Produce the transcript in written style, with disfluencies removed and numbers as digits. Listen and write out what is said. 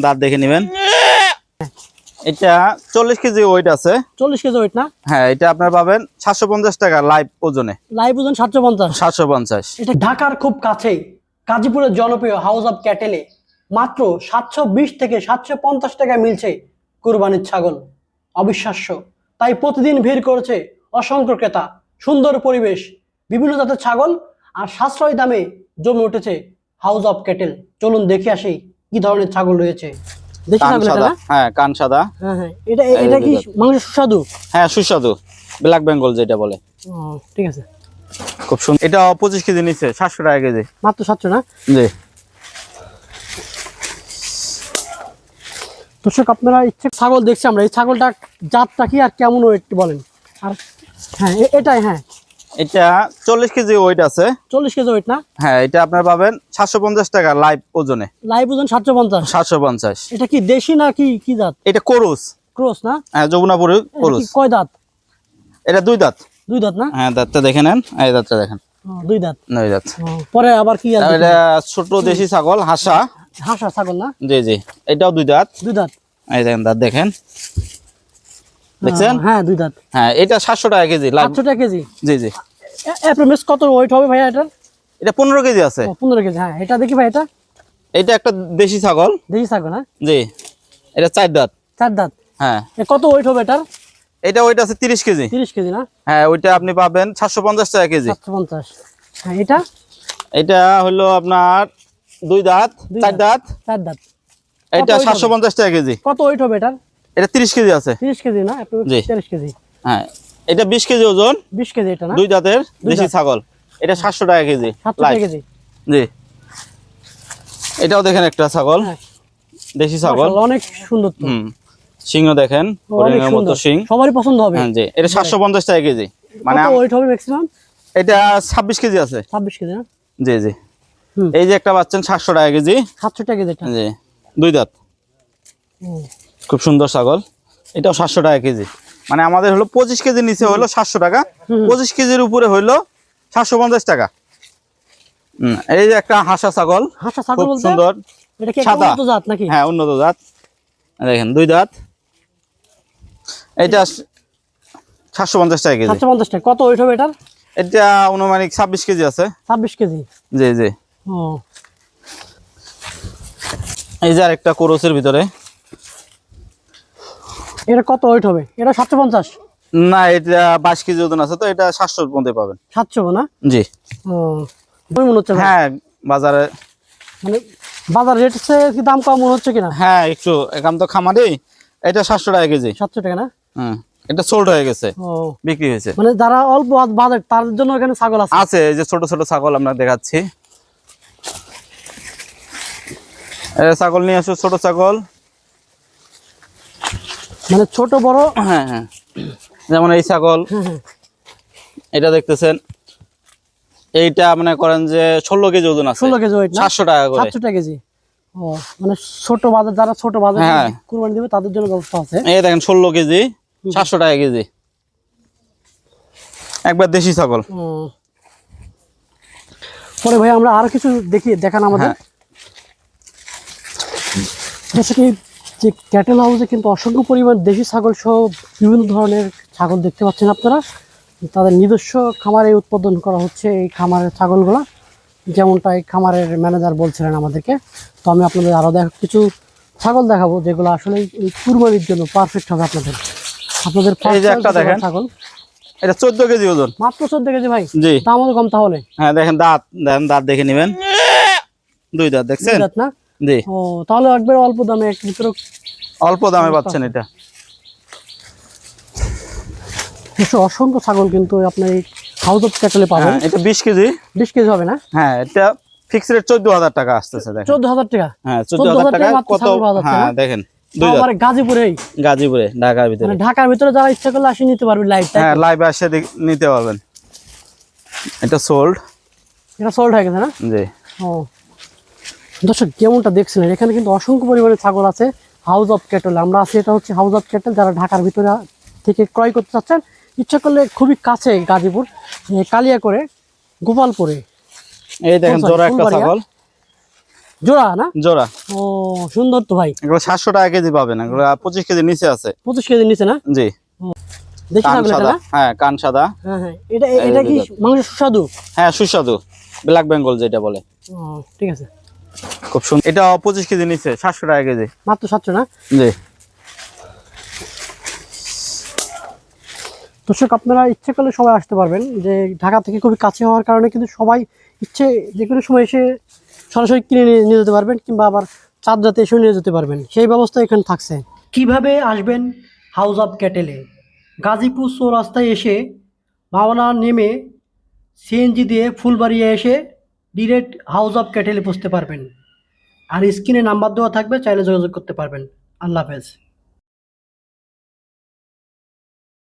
দাঁত দেখে নেবেন। এটা 40 কেজি ওয়েট আছে। 40 কেজি ওয়েট না? হ্যাঁ, এটা আপনার পাবেন 750 টাকা লাইভ ওজনে। লাইভ ওজন 750। 750। এটা ঢাকার খুব কাছেই গাজীপুরের জনপ্রিয় হাউস অফ ক্যাটেলে মাত্র 720 থেকে 750 টাকায় মিলছে কুরবানির ছাগল। অবিশ্বাস্য, তাই প্রতিদিন ভিড় করেছে অসংখ্য ক্রেতা। সুন্দর পরিবেশ, বিভিন্ন জাতের ছাগল আর সাশ্রয়ী দামে জমে উঠেছে হাউস অফ ক্যাটেল। চলুন দেখে আসি কি ধরনের ছাগল রয়েছে। দেশি কান ছাগল এটা সাদা, না? হ্যাঁ কান সাদা। হ্যাঁ, এটা কি মাংস সুস্বাদু? হ্যাঁ সুস্বাদু, ব্ল্যাক বেঙ্গল যেটা বলে। ঠিক আছে, খুব সুন্দর। এটা 25 কেজি নিচ্ছে, 700 টাকা কেজি। মাত্র 700 না? জি। দর্শক আপনারা ইচ্ছে ছাগল দেখছি আমরা, এই ছাগলটা জাতটা কি আর কেমন ওয়েট বলেন? আর হ্যাঁ এটাই, হ্যাঁ এটা 40 কেজি ওয়েট আছে। 40 কেজি ওয়েট না? হ্যাঁ, এটা আপনার পাবেন 750 টাকা লাইভ ওজনে। লাইভ ওজন 750। 750। এটা কি দেশি না কি জাত? এটা কোরস। ক্রস না? হ্যাঁ, যমুনাপুরের কোরস। কয় দাঁত? এটা 2 দাঁত। 2 দাঁত না? হ্যাঁ, দাঁতটা দেখে নেন, এই দাঁতটা দেখেন। 2 দাঁত। 2 দাঁত। পরে আবার কি আছে? এটা ছোট দেশি ছাগল, হাসা। হাসা ছাগল না? জি জি, এটাও 2 দাঁত। 2 দাঁত। এই দেখেন, দাঁত দেখেন, দেখছেন? হ্যাঁ 2 দাঁত। হ্যাঁ, এটা 700 টাকা কেজি লাইভ। 700 টাকা কেজি। জি জি। এপ্রিমেস কত ওয়েট হবে ভাইয়া এটা? এটা 15 কেজি আছে। 15 কেজি। হ্যাঁ, এটা দেখি ভাই, এটা একটা দেশি ছাগল। দেশি ছাগল না? জি। এটা 4 দাঁত। 4 দাঁত। হ্যাঁ। কত ওয়েট হবে এটার? এটা ওইটা আছে 30 কেজি। 30 কেজি না? হ্যাঁ, ওইটা আপনি পাবেন 750 টাকা কেজি। 750। হ্যাঁ, এটা হলো আপনার 2 দাঁত, 4 দাঁত। 4 দাঁত। এটা 750 টাকা কেজি। কত ওয়েট হবে এটার? এটা 30 কেজি আছে। 30 কেজি না? একটু 30 কেজি। হ্যাঁ, এটা 20 কেজি ওজন। 20 কেজি এটা না? 2 দাঁতের দেশি ছাগল। এটা 700 টাকা কেজি। 700 টাকা কেজি। জি। এটাও দেখেন একটা ছাগল, দেশি ছাগল, অনেক সুন্দর তো। সিংহ দেখেন, হরিণের মতো সিং। সবারই পছন্দ হবে। হ্যাঁ জি, এটা 750 টাকা কেজি। মানে কত ওয়েট হবে ম্যাক্সিমাম? এটা 26 কেজি আছে। 26 কেজি না? জি জি। এই যে একটা পাচ্ছেন 700 টাকা কেজি। 700 টাকা কেজি এটা? জি। 2 দাঁত। খুব সুন্দর ছাগল। এটাও 700 টাকা কেজি। মানে আমাদের হলো 25 কেজি নিচে হলো 700 টাকা, 25 কেজির উপরে হলো 750 টাকা। এই যে একটা হাসা ছাগল। হাসা ছাগল বলতে সুন্দর। এটা কি সাদা। উন্নত জাত নাকি? হ্যাঁ, উন্নত জাত। দেখেন 2 দাঁত। এটা 750 টাকা কেজি। 750 টাকা। কত ওয়েট হবে এটার? এটা অনুমানিক 26 কেজি আছে। 26 কেজি। জি জি। এই যে আরেকটা কোরসের ভিতরে। এটা কত ওয়েট হবে? এটা 750 না, এটা 22 কেজি ওজন আছে, তো এটা 700 এর মধ্যে পাবেন। 700 না? জি। মনে হচ্ছে হ্যাঁ, বাজারে মানে বাজার রেট কি দাম কম মনে হচ্ছে কিনা? হ্যাঁ, একটু একান্ত খামারে এটা 700 টাকা কেজি। 700 টাকা না? এটা সোল্ড হয়ে গেছে, বিক্রি হয়েছে। মানে যারা অল্প বাজেট তার জন্য এখানে ছাগল আছে। আছে, এই যে ছোট ছোট ছাগল আমরা দেখাচ্ছি। ছাগল নিয়ে আসো, ছোট ছাগল। মানে ছোট বড়। হ্যাঁ হ্যাঁ, যেমন এই ছাগল, এটা দেখতেছেন, এইটা মনে করেন যে 16 কেজি ওজন আছে। 16 কেজি ওয়েট না? 700 টাকা করে। 700 টাকা কেজি। মানে ছোট বাজার, যারা ছোট বাজার কুরবানি দিবে তাদের জন্য ব্যবস্থা আছে। এই দেখেন 16 কেজি, 700 টাকা কেজি। একবার দেশি ছাগল। পরে ভাই আমরা আর কিছু দেখান আমাদের। যে ক্যাটেল হাউসে কিন্তু অসংখ্য পরিমাণ দেশি ছাগল সহ বিভিন্ন ধরনের ছাগল দেখতে পাচ্ছেন আপনারা। তাদের নিজস্ব খামারে উৎপাদন করা হচ্ছে এই খামারের ছাগলগুলা, যেমনটা এই খামারের ম্যানেজার বলছিলেন আমাদেরকে। তো আমি আপনাদের আরও কিছু ছাগল দেখাবো যেগুলো আসলে এই কুরবানির জন্য পারফেক্ট হবে আপনাদের। এই যে একটা দেখেন ছাগল, এটা 14 কেজি ওজন। মাত্র 14 কেজি ভাই? জি। দামও কম তাহলে? হ্যাঁ, দেখেন দাঁত দেখে নেবেন। 2 দাঁত দেখছেন? 2 দাঁত না? জি। তাহলে একবার অল্প দামে, ভিতরে অল্প দামে পাচ্ছেন এটা। অসংখ্য ছাগল কিন্তু আপনার এই হাউস অফ ক্যাটেলে পাবেন। এটা 20 কেজি। 20 কেজি হবে না? হ্যাঁ, এটা ফিক্স রেট 14,000 টাকা আসতেছে। দেখেন 14,000 টাকা। হ্যাঁ, 14,000 টাকা কত? হ্যাঁ, দেখেন 2 দাঁত। গাজীপুরে, ঢাকার ভিতরে। মানে ঢাকার ভিতরে যারা ইচ্ছা করলে আসে নিতে পারবে লাইভ। হ্যাঁ, লাইভ আসে নিতে পারবেন। এটা সোল্ড। এটা সোল্ড হয়ে গেছে না? জি। দর্শক যেমনটা দেখছিলেন, এখানে কিন্তু অসংখ্য পরিমাণে ছাগল আছে হাউস অফ ক্যাটেল। আমরা আছি, এটা হচ্ছে হাউস অফ ক্যাটেল। যারা ঢাকার ভিতরে থেকে ক্রয় করতে চাচ্ছেন, ইচ্ছা করলে খুবই কাছে গাজীপুর, কালিয়াকৈর, গোপালপুরে। এই দেখেন জোড়া একটা ছাগল। জোড়া না? জোড়া। ও সুন্দর তো ভাই। এগুলো 700 টাকা কেজি পাবেন, এগুলো 25 কেজি নিচে আছে। 25 কেজি নিচে না? জি। দেখি কান ছাগল এটা সাদা, না? হ্যাঁ কান সাদা। হ্যাঁ হ্যাঁ, এটা কি মাংস সুস্বাদু? হ্যাঁ সুস্বাদু, ব্ল্যাক বেঙ্গল যেটা বলে। ও ঠিক আছে। খুব সুন্দর, এটা 25 কেজি নিচে, 700 টাকা কেজি। মাত্র 700 না? জি। দর্শক আপনারা ইচ্ছে করলে সবাই আসতে পারবেন, যে ঢাকা থেকে খুবই কাছে হওয়ার কারণে কিন্তু সবাই ইচ্ছে যে কোনো সময় এসে সরাসরি কিনে নিয়ে যেতে পারবেন, কিংবা আবার চাঁদ রাতে এসেও নিয়ে যেতে পারবেন, সেই ব্যবস্থা এখানে থাকছে। কিভাবে আসবেন হাউস অফ ক্যাটেলে? গাজীপুর চৌরাস্তায় এসে মাওনা নেমে সিএনজি দিয়ে ফুলবাড়িয়া এসে ডিরেক্ট হাউস অফ ক্যাটেলে পৌঁছতে পারবেন। আর স্ক্রিনে নাম্বার দেওয়া থাকবে, চাইলে যোগাযোগ করতে পারবেন। আল্লাহ হাফেজ।